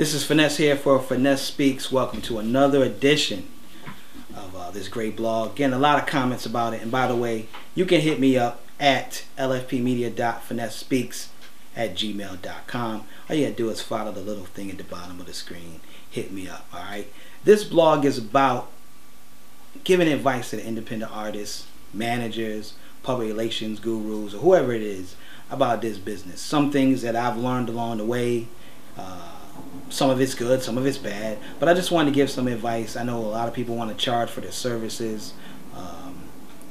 This is Phinesse here for Phinesse Speaks. Welcome to another edition of this great blog. Again, a lot of comments about it. And by the way, you can hit me up at lfpmedia.phinessespeaks@gmail.com. All you gotta do is follow the little thing at the bottom of the screen. Hit me up, alright? This blog is about giving advice to the independent artists, managers, public relations gurus, or whoever it is about this business. Some things that I've learned along the way. Some of it's good, some of it's bad, but I just wanted to give some advice. I know a lot of people want to charge for their services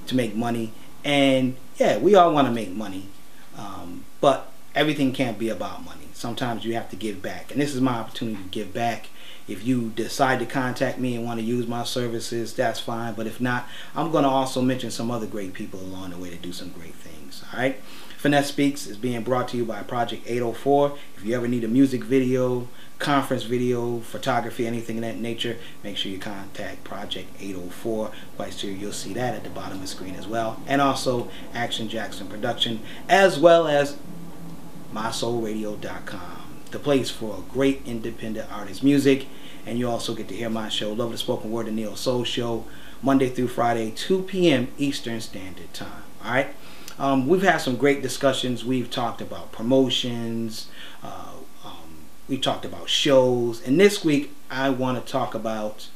to make money, and yeah, we all want to make money, but everything can't be about money. Sometimes you have to give back, and this is my opportunity to give back. If you decide to contact me and want to use my services, that's fine, but if not, I'm going to also mention some other great people along the way to do some great things. Alright, Phinesse Speaks is being brought to you by Project 804. If you ever need a music video, conference video, photography, anything of that nature, make sure you contact Project 804. Quite sure you'll see that at the bottom of the screen as well. And also Action Jackson Production, as well as mysoulradio.com, the place for great independent artist music. And you also get to hear my show, Love the Spoken Word and Neo Soul Show, Monday through Friday, 2 p.m. Eastern Standard Time. Alright? We've had some great discussions. We've talked about promotions, we talked about shows, and this week I want to talk about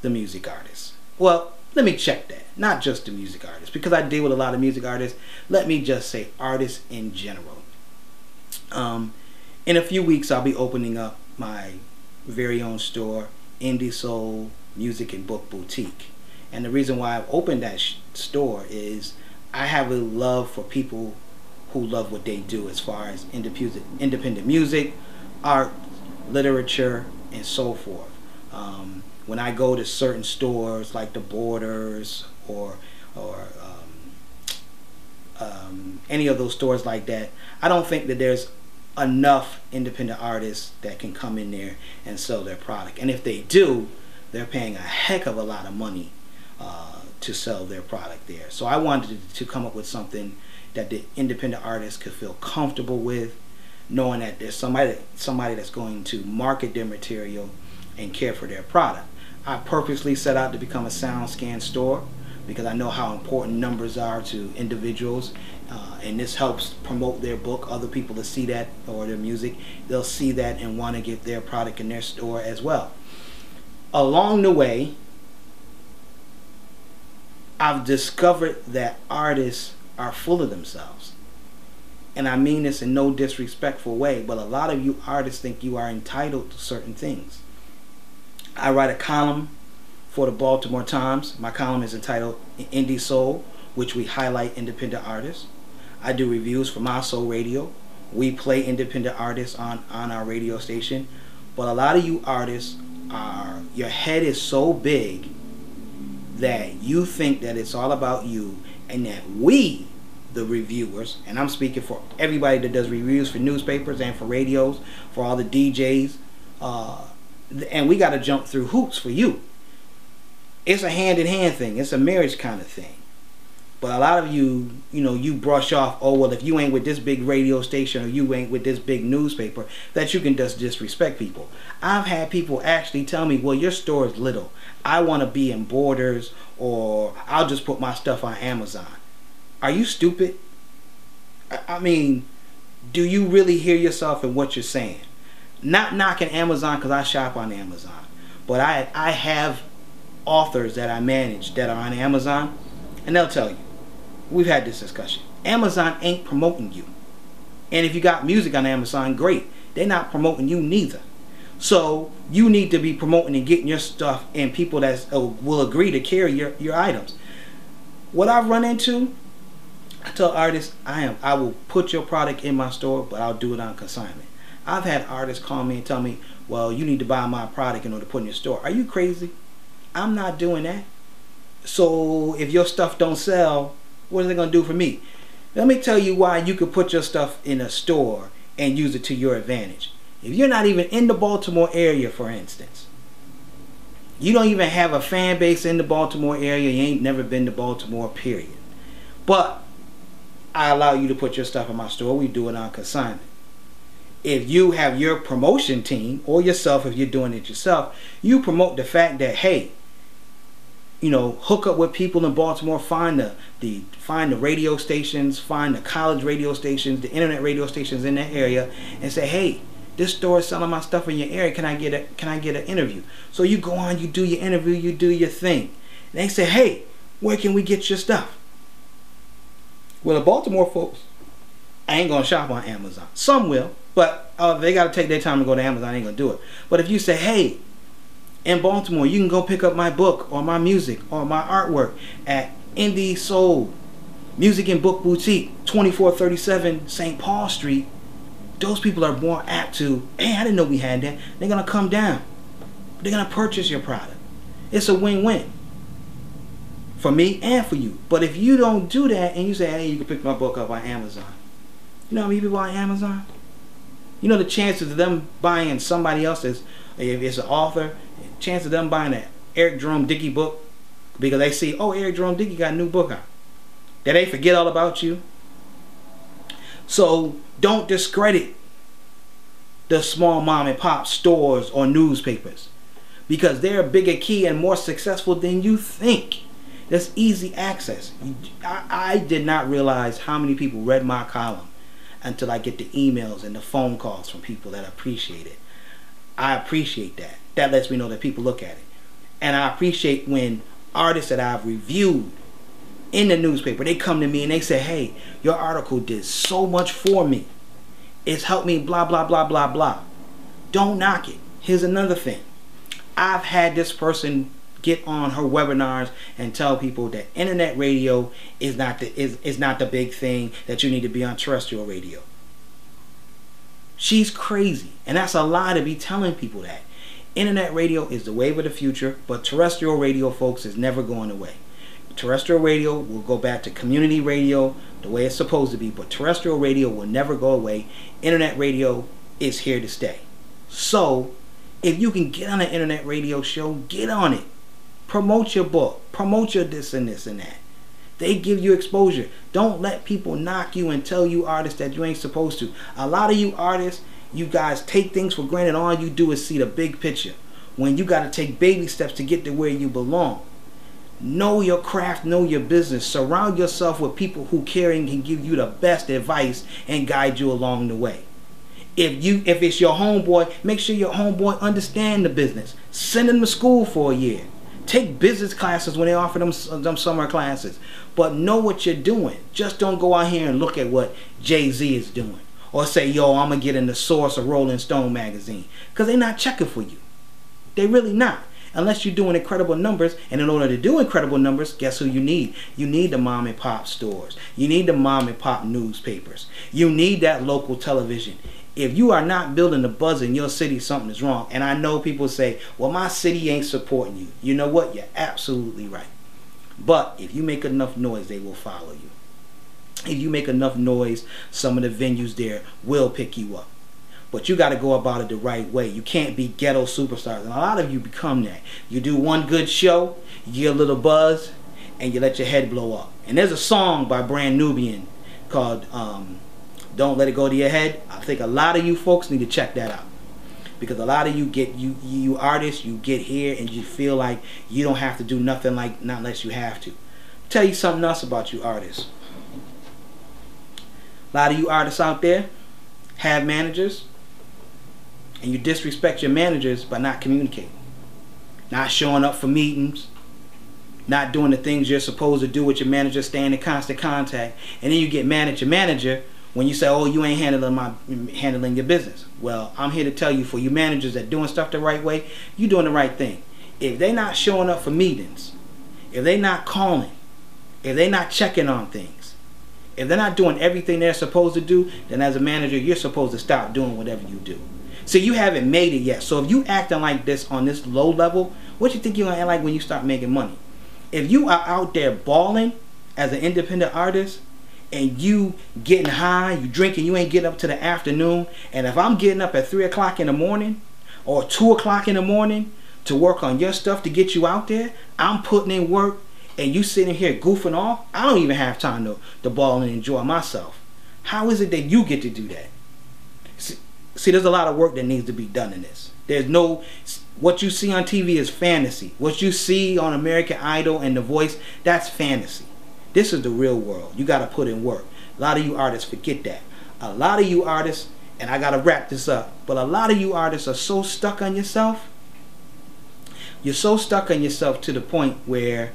the music artists. Well, let me check that. Not just the music artists, because I deal with a lot of music artists. Let me just say artists in general. In a few weeks I'll be opening up my very own store, Indie Soul Music and Book Boutique. And the reason why I've opened that store is I have a love for people who love what they do as far as independent music, art, literature, and so forth. When I go to certain stores like the Borders or any of those stores like that, I don't think that there's enough independent artists that can come in there and sell their product. And if they do, they're paying a heck of a lot of money to sell their product there. So I wanted to come up with something that the independent artists could feel comfortable with, knowing that there's somebody that's going to market their material and care for their product. I purposely set out to become a SoundScan store because I know how important numbers are to individuals, and this helps promote their book. Other people to see that, or their music, they'll see that and want to get their product in their store as well. Along the way, I've discovered that artists are full of themselves. And I mean this in no disrespectful way, but a lot of you artists think you are entitled to certain things. I write a column for the Baltimore Times. My column is entitled Indie Soul, which we highlight independent artists. I do reviews for My Soul Radio. We play independent artists on our radio station. But a lot of you artists your head is so big that you think that it's all about you, and that we, the reviewers, and I'm speaking for everybody that does reviews for newspapers and for radios, for all the DJs, and we got to jump through hoops for you. It's a hand-in-hand thing. It's a marriage kind of thing. But a lot of you, you brush off, oh, well, if you ain't with this big radio station or you ain't with this big newspaper, that you can just disrespect people. I've had people actually tell me, well, your store is little. I want to be in Borders, or I'll just put my stuff on Amazon. Are you stupid? I mean, do you really hear yourself in what you're saying? Not knocking Amazon, because I shop on Amazon. But I have authors that I manage that are on Amazon, and they'll tell you. We've had this discussion. Amazon ain't promoting you. And if you got music on Amazon, great. They're not promoting you neither. So you need to be promoting and getting your stuff in people that will agree to carry your items. What I've run into, I tell artists, I will put your product in my store, but I'll do it on consignment. I've had artists call me and tell me, well, you need to buy my product in order to put in your store. Are you crazy? I'm not doing that. So if your stuff don't sell, what are they going to do for me? Let me tell you why you could put your stuff in a store and use it to your advantage. If you're not even in the Baltimore area, for instance, you don't even have a fan base in the Baltimore area, you ain't never been to Baltimore, period. But I allow you to put your stuff in my store. We do it on consignment. If you have your promotion team, or yourself, if you're doing it yourself, you promote the fact that, hey, you know, hook up with people in Baltimore, find the radio stations, find the college radio stations, the internet radio stations in that area, and say, hey, this store is selling my stuff in your area. Can I get an interview? So you go on, you do your interview, you do your thing. And they say, hey, where can we get your stuff? Well, the Baltimore folks, I ain't gonna shop on Amazon. Some will, but they gotta take their time to go to Amazon. I ain't gonna do it. But if you say, hey, in Baltimore, you can go pick up my book or my music or my artwork at Indie Soul Music and Book Boutique, 2437 St. Paul Street, those people are more apt to, hey, I didn't know we had that. They're gonna come down. They're gonna purchase your product. It's a win-win for me and for you. But if you don't do that and you say, hey, you can pick my book up on Amazon, you know how many people on Amazon? You know the chances of them buying somebody else's, if it's an author, chance of them buying an Eric Jerome Dickey book because they see, oh, Eric Jerome Dickey got a new book out. That they forget all about you. So don't discredit the small mom and pop stores or newspapers, because they're a bigger key and more successful than you think. There's easy access. I did not realize how many people read my column until I get the emails and the phone calls from people that appreciate it. I appreciate that. That lets me know that people look at it. And I appreciate when artists that I've reviewed in the newspaper, they come to me and they say, hey, your article did so much for me. It's helped me blah, blah, blah, blah, blah. Don't knock it. Here's another thing. I've had this person get on her webinars and tell people that internet radio is not the big thing, that you need to be on terrestrial radio. She's crazy. And that's a lie to be telling people that. Internet radio is the wave of the future, but terrestrial radio, folks, is never going away. Terrestrial radio will go back to community radio the way it's supposed to be, but terrestrial radio will never go away. Internet radio is here to stay. So if you can get on an internet radio show, get on it. Promote your book. Promote your this and this and that. They give you exposure. Don't let people knock you and tell you artists that you ain't supposed to. A lot of you artists, you guys take things for granted. All you do is see the big picture, when you got to take baby steps to get to where you belong. Know your craft, know your business. Surround yourself with people who care and can give you the best advice and guide you along the way. If it's your homeboy, make sure your homeboy understand the business. Send him to school for a year. Take business classes when they offer them summer classes. But know what you're doing. Just don't go out here and look at what Jay-Z is doing, or say, yo, I'm going to get in the Source or Rolling Stone magazine. Because they're not checking for you. They're really not. Unless you're doing incredible numbers. And in order to do incredible numbers, guess who you need? You need the mom and pop stores. You need the mom and pop newspapers. You need that local television. If you are not building the buzz in your city, something is wrong. And I know people say, well, my city ain't supporting you. You know what? You're absolutely right. But if you make enough noise, they will follow you. If you make enough noise, some of the venues there will pick you up. But you got to go about it the right way. You can't be ghetto superstars. And a lot of you become that. You do one good show, you get a little buzz, and you let your head blow up. And there's a song by Brand Nubian called Don't Let It Go to Your Head. I think a lot of you folks need to check that out. Because a lot of you you artists, you get here and you feel like you don't have to do nothing, like not unless you have to. Tell you something else about you artists. A lot of you artists out there have managers, and you disrespect your managers by not communicating, not showing up for meetings, not doing the things you're supposed to do with your manager, staying in constant contact, and then you get mad at your manager when you say, oh, you ain't handling your business. Well, I'm here to tell you, for you managers that doing stuff the right way, you doing the right thing. If they not showing up for meetings, if they not calling, if they not checking on things, if they're not doing everything they're supposed to do, then as a manager, you're supposed to stop doing whatever you do. So you haven't made it yet. So if you acting like this on this low level, what you think you're gonna act like when you start making money? If you are out there balling as an independent artist, and you getting high, you drinking, you ain't getting up to the afternoon, and if I'm getting up at 3 o'clock in the morning or 2 o'clock in the morning to work on your stuff to get you out there, I'm putting in work, and you sitting here goofing off, I don't even have time to ball and enjoy myself. How is it that you get to do that? See, See, there's a lot of work that needs to be done in this. There's no, what you see on TV is fantasy. What you see on American Idol and The Voice, that's fantasy. This is the real world. You got to put in work. A lot of you artists forget that. A lot of you artists, and I got to wrap this up, but a lot of you artists are so stuck on yourself. You're so stuck on yourself to the point where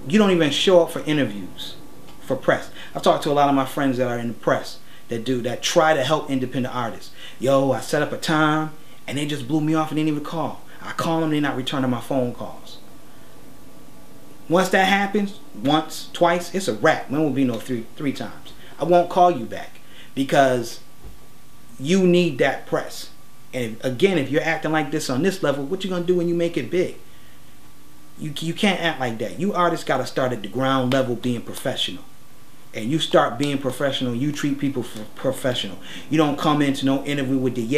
you don't even show up for interviews, for press. I've talked to a lot of my friends that are in the press that try to help independent artists. Yo, I set up a time and they just blew me off and didn't even call. I call them, they're not returning my phone calls. Once that happens, once, twice, it's a wrap. There won't be no three times. I won't call you back because you need that press. And again, if you're acting like this on this level, what you gonna do when you make it big? You can't act like that. You artists gotta start at the ground level being professional. And you start being professional, you treat people professional. You don't come into no interview with the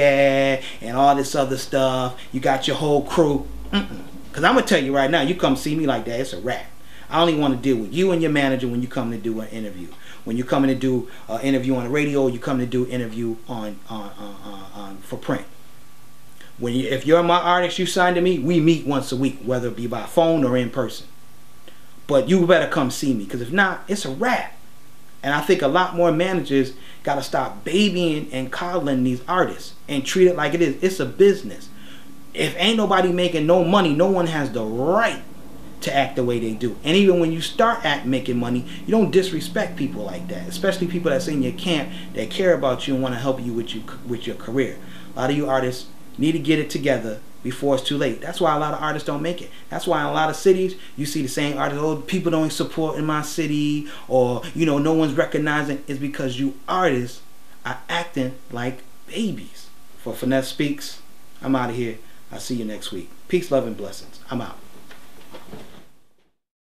and all this other stuff. You got your whole crew. Because I'm going to tell you right now, you come see me like that, it's a wrap. I only want to deal with you and your manager when you come to do an interview. When you come to do an interview on the radio, you come to do an interview for print. If you're my artist, you signed to me, we meet once a week, whether it be by phone or in person. But you better come see me, because if not, it's a wrap. And I think a lot more managers got to stop babying and coddling these artists and treat it like it is. It's a business. If ain't nobody making no money, no one has the right to act the way they do. And even when you start making money, you don't disrespect people like that, especially people that's in your camp that care about you and want to help you with your career. A lot of you artists need to get it together before it's too late. That's why a lot of artists don't make it. That's why in a lot of cities you see the same artists, oh, people don't support in my city, or no one's recognizing. It's because you artists are acting like babies. For Phinesse Speaks, I'm out of here. I'll see you next week. Peace, love, and blessings. I'm out.